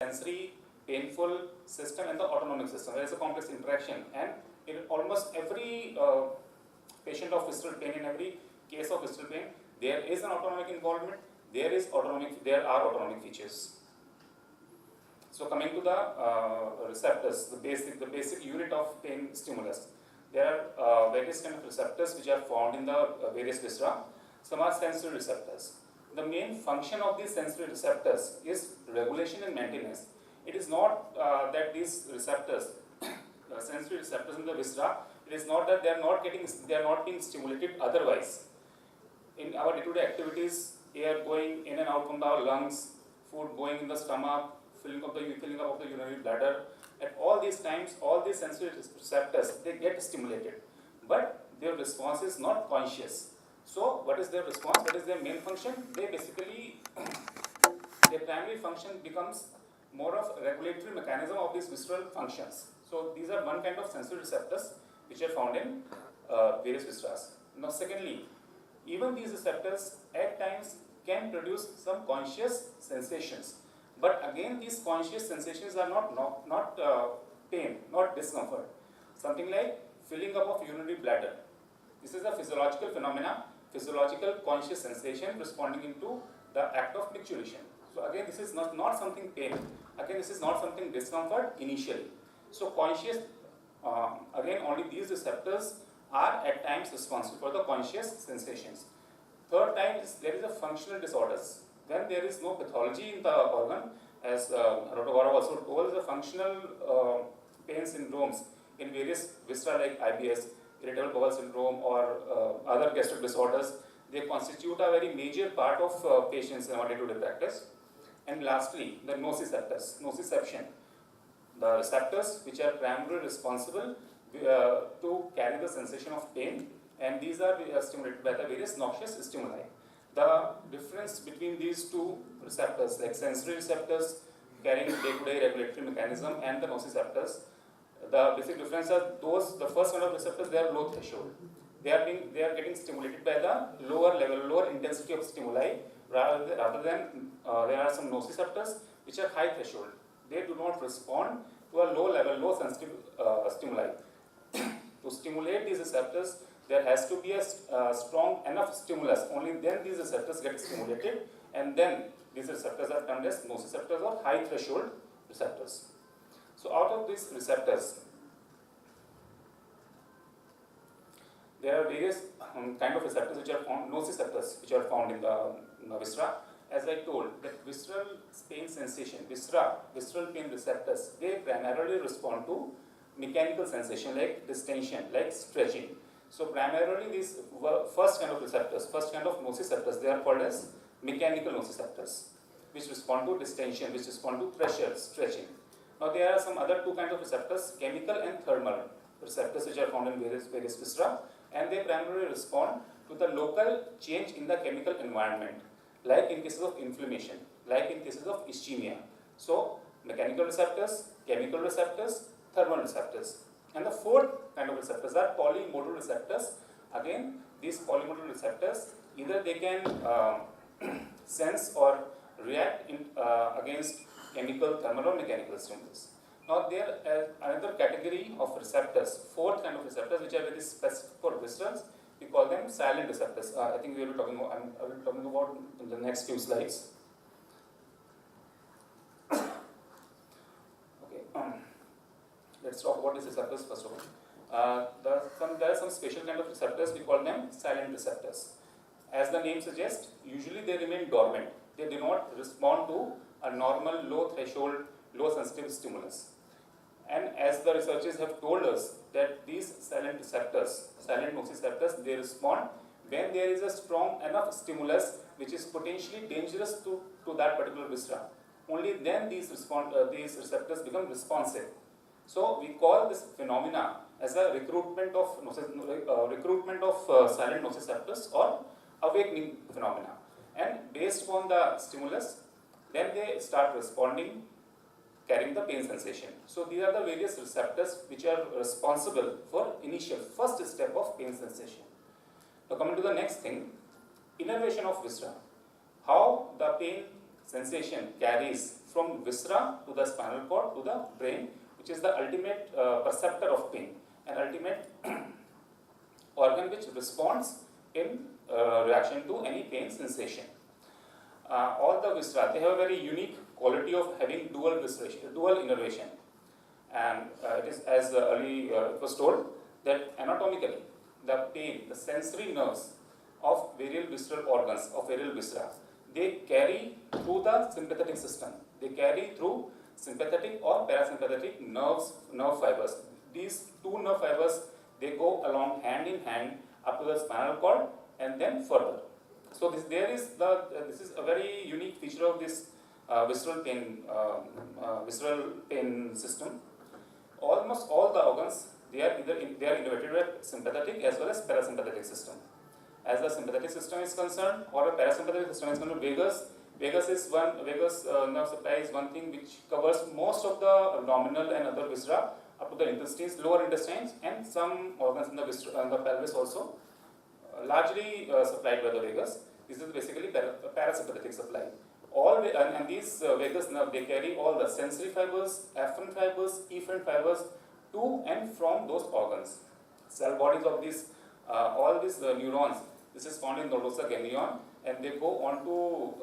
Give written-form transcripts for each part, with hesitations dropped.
sensory painful system and the autonomic system. There is a complex interaction, and in almost every patient of visceral pain, in every case of visceral pain, there is an autonomic involvement. There are autonomic features. So coming to the receptors, the basic unit of pain stimulus. There are various kind of receptors which are found in the various viscera. Some are sensory receptors. The main function of these sensory receptors is regulation and maintenance. It is not that these receptors, sensory receptors in the viscera, it is not that they are not being stimulated otherwise. In our day-to-day activities, air going in and out from our lungs, food going in the stomach, filling up of the urinary bladder. At all these times, all these sensory receptors, they get stimulated, but their response is not conscious. So, what is their response? What is their main function? They basically, their primary function becomes more of a regulatory mechanism of these visceral functions. So, these are one kind of sensory receptors which are found in various viscera. Now, secondly, even these receptors at times can produce some conscious sensations. But again, these conscious sensations are not pain, not discomfort. Something like filling up of urinary bladder. This is a physiological phenomena, physiological conscious sensation responding into the act of micturition. So again, this is not something pain. Again, this is not something discomfort initially. So conscious, again, only these receptors are at times responsible for the conscious sensations. Third time is there is a functional disorders. When there is no pathology in the organ, as Dr. Gaurav also told, the functional pain syndromes in various viscera like IBS, irritable bowel syndrome, or other gastric disorders, they constitute a very major part of patients in our day-to-day practice. And lastly, the nociceptors, nociception, the receptors which are primarily responsible to carry the sensation of pain, and these are stimulated by the various noxious stimuli. The difference between these two receptors, like sensory receptors carrying day-to-day regulatory mechanism, and the nociceptors, the basic difference are the first kind of receptors, they are low threshold. They are getting stimulated by the lower level, lower intensity of stimuli, rather than there are some nociceptors which are high threshold. They do not respond to a low level, low sensitive stimuli. To stimulate these receptors, there has to be a strong enough stimulus. Only then these receptors get stimulated, and then these receptors are termed as nociceptors or high threshold receptors. So out of these receptors, there are various kind of receptors which are found, nociceptors, which are found in the viscera. As I told, that visceral pain sensation, visceral pain receptors, they primarily respond to mechanical sensation like distension, like stretching. So primarily these first kind of receptors, first kind of nociceptors, they are called as mechanical nociceptors, which respond to distension, which respond to pressure, stretching. Now there are some other two kinds of receptors, chemical and thermal receptors, which are found in various viscera, and they primarily respond to the local change in the chemical environment, like in cases of inflammation, like in cases of ischemia. So mechanical receptors, chemical receptors, thermal receptors. And the fourth kind of receptors are polymodal receptors. Again, these polymodal receptors, either they can sense or react against chemical, thermal, or mechanical stimulus. Now there is another category of receptors, fourth kind of receptors, which are very specific for viscerals. We call them silent receptors. I think we will be talking about, I will be talking about in the next few slides. Okay, let's talk about these receptors first of all. There are some special kind of receptors, we call them silent receptors. As the name suggests, usually they remain dormant. They do not respond to a normal low threshold, low sensitive stimulus. And as the researchers have told us that these silent receptors, silent nociceptors, they respond when there is a strong enough stimulus which is potentially dangerous to that particular viscera. Only then these receptors become responsive. So we call this phenomena as a recruitment of silent nociceptors, or awakening phenomena. And based on the stimulus, then they start responding, carrying the pain sensation. So these are the various receptors which are responsible for initial first step of pain sensation. Now coming to the next thing, innervation of viscera. How the pain sensation carries from viscera to the spinal cord to the brain, which is the ultimate perceptor of pain, an ultimate organ which responds in reaction to any pain sensation. All the viscera, they have a very unique quality of having dual innervation, and it is, as early it was told, that anatomically the pain, the sensory nerves of various visceral organs, of various viscera, they carry through the sympathetic system. They carry through sympathetic or parasympathetic nerve fibers. These two nerve fibers, they go along hand in hand up to the spinal cord and then further. So this is a very unique feature of this visceral pain system. Almost all the organs, they are innervated with sympathetic as well as parasympathetic system. As the sympathetic system is concerned, or a parasympathetic system is concerned, vagus nerve supply is one thing which covers most of the abdominal and other viscera up to the intestines, lower intestines, and some organs in the pelvis also, largely supplied by the vagus. This is basically parasympathetic supply. And these vagus nerve, they carry all the sensory fibers, afferent fibers, efferent fibers to and from those organs. Cell bodies of all these neurons, this is found in nodosa ganglion, and they go on to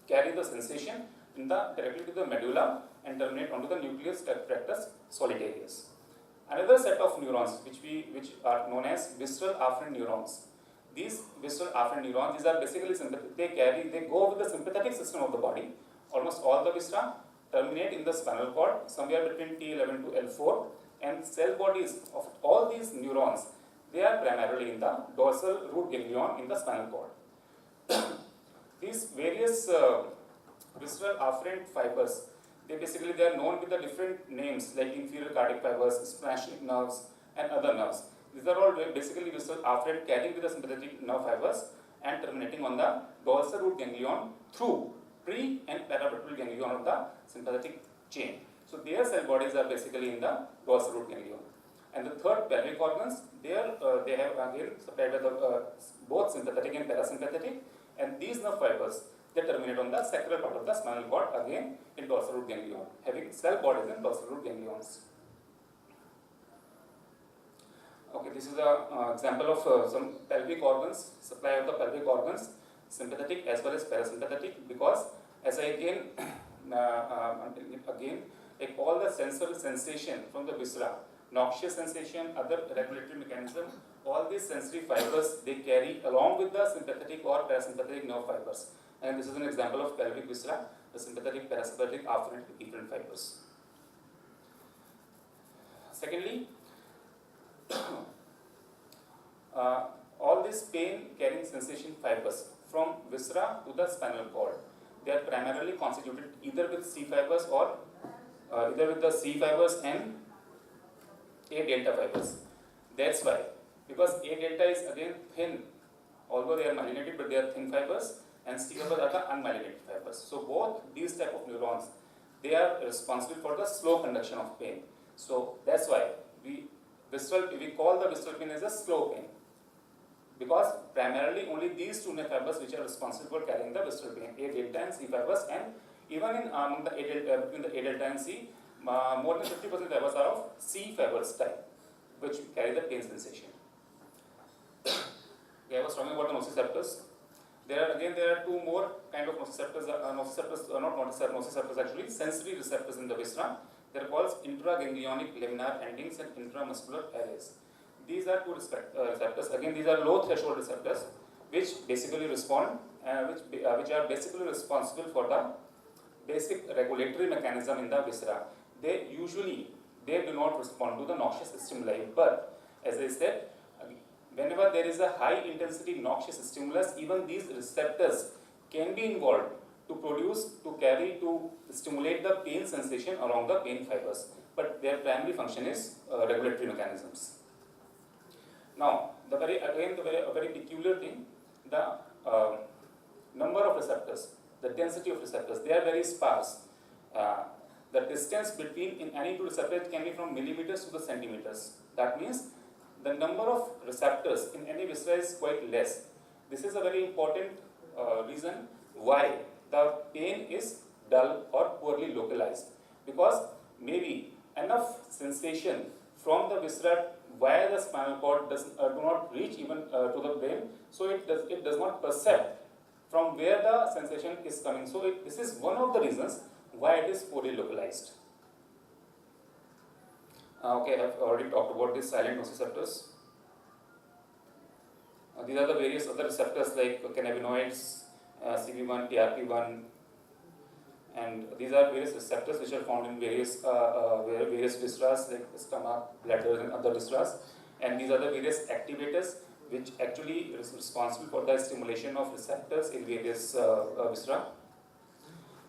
carry the sensation directly to the medulla and terminate onto the nucleus tractus solitarius. Another set of neurons which are known as visceral afferent neurons. These visceral afferent neurons, these are basically they go with the sympathetic system of the body. Almost all the viscera terminate in the spinal cord, somewhere between T11 to L4, and cell bodies of all these neurons, they are primarily in the dorsal root ganglion in the spinal cord. These various visceral afferent fibers, they are known with the different names like inferior cardiac fibers, splanchnic nerves, and other nerves. These are all basically visceral afferent, carrying with the sympathetic nerve fibers and terminating on the dorsal root ganglion through pre and paravertebral ganglion of the sympathetic chain. So their cell bodies are basically in the dorsal root ganglion. And the third, pelvic organs, they have again supplied by both sympathetic and parasympathetic, and these nerve fibers, they terminate on the sacral part of the spinal cord, again in dorsal root ganglion, having cell bodies in dorsal root ganglions. Okay, this is an example of some pelvic organs, supply of the pelvic organs, sympathetic as well as parasympathetic, because as I like all the sensory sensation from the viscera, noxious sensation, other regulatory mechanism, all these sensory fibers, they carry along with the sympathetic or parasympathetic nerve fibers. And this is an example of pelvic viscera, the sympathetic, parasympathetic, afferent, efferent fibers. Secondly, all these pain-carrying sensation fibers from viscera to the spinal cord, they are primarily constituted either with C fibers or either with the C fibers and A delta fibers. That's why, because A delta is again thin, although they are myelinated, but they are thin fibers, and C fibers are the unmyelinated fibers. So both these type of neurons, they are responsible for the slow conduction of pain. So that's why we call the visceral pain as a slow pain, because primarily only these two nerve fibers which are responsible for carrying the visceral pain, A delta and C fibers, and even in between the A delta and C, more than 50% fibers are of C fibers type, which carry the pain sensation. Okay, I was talking about the nociceptors. There are two more kind of nociceptors, nociceptors actually, sensory receptors in the viscera. They are called intraganglionic laminar endings and intramuscular arrays. These are two receptors. Again, these are low threshold receptors, which basically respond, which are basically responsible for the basic regulatory mechanism in the viscera. They do not respond to the noxious stimuli, but as I said, whenever there is a high intensity noxious stimulus, even these receptors can be involved to stimulate the pain sensation along the pain fibers, but their primary function is regulatory mechanisms. Now, a very peculiar thing, the number of receptors, the density of receptors, they are very sparse. The distance between any two receptors can be from millimeters to the centimeters. That means the number of receptors in any viscera is quite less. This is a very important reason why the pain is dull or poorly localized, because maybe enough sensation from the viscera via the spinal cord do not reach even to the brain, so it does not perceive from where the sensation is coming. So this is one of the reasons why it is poorly localized. Okay, I've already talked about these silent nociceptors. These are the various other receptors like cannabinoids, CB1, TRP1, and these are various receptors which are found in various visceras like stomach, bladder, and other visceras. And these are the various activators which actually is responsible for the stimulation of receptors in various viscera.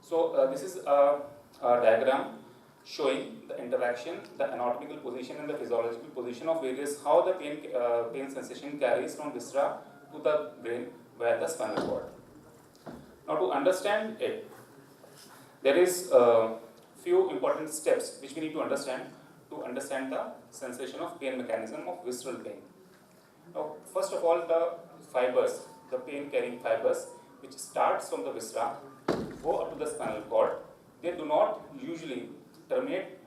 So this is a diagram showing the interaction, the anatomical position and the physiological position of various, how the pain sensation carries from viscera to the brain via the spinal cord. Now to understand it, there is few important steps which we need to understand the sensation of pain mechanism of visceral pain. Now, first of all, the fibers, the pain carrying fibers, which starts from the viscera, go up to the spinal cord, they do not usually terminate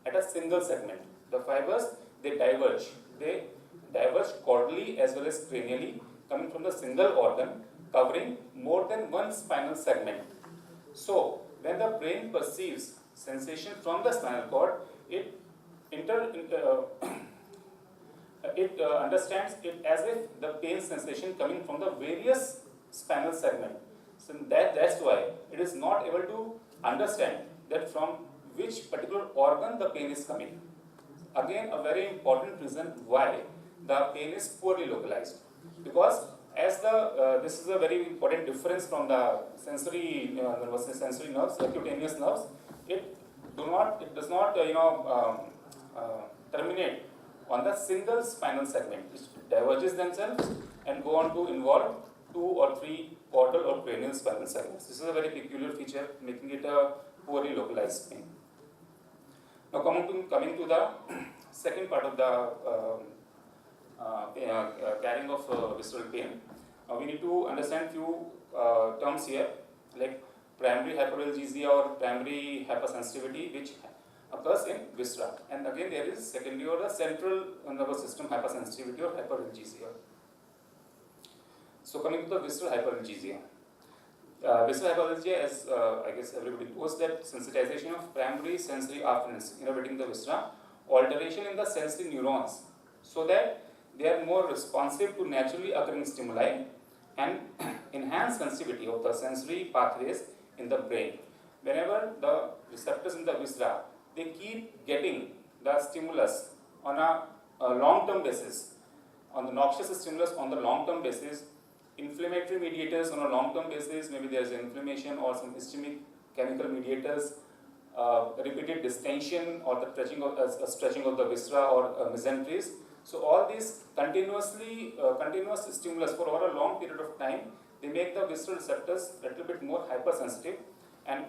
at a single segment. The fibers, they diverge caudally as well as cranially, coming from the single organ, covering more than one spinal segment. So, when the brain perceives sensation from the spinal cord, it understands it as if the pain sensation coming from the various spinal segment. So that's why it is not able to understand that from which particular organ the pain is coming. Again, a very important reason why the pain is poorly localized, because as this is a very important difference from the sensory nerves, cutaneous nerves. It does not terminate on the single spinal segment. It diverges themselves and go on to involve 2 or 3 caudal or cranial spinal segments. This is a very peculiar feature, making it a poorly localized pain. Now coming to the second part of the carrying of visceral pain, we need to understand few terms here, like primary hyperalgesia or primary hypersensitivity, which occurs in viscera, and again there is secondary or the central nervous system hypersensitivity or hyperalgesia. So coming to the visceral hyperalgesia. Visceral hyperalgesia, as I guess everybody knows, that sensitization of primary sensory afferents innervating the viscera, alteration in the sensory neurons, so that they are more responsive to naturally occurring stimuli, and enhanced sensitivity of the sensory pathways in the brain. Whenever the receptors in the viscera, they keep getting the stimulus on a long-term basis, on the noxious stimulus on the long-term basis, inflammatory mediators on a long-term basis, maybe there is inflammation or some ischemic chemical mediators, repeated distension or the stretching of the viscera or mesenteries. So all these continuous stimulus for over a long period of time, they make the visceral receptors a little bit more hypersensitive, and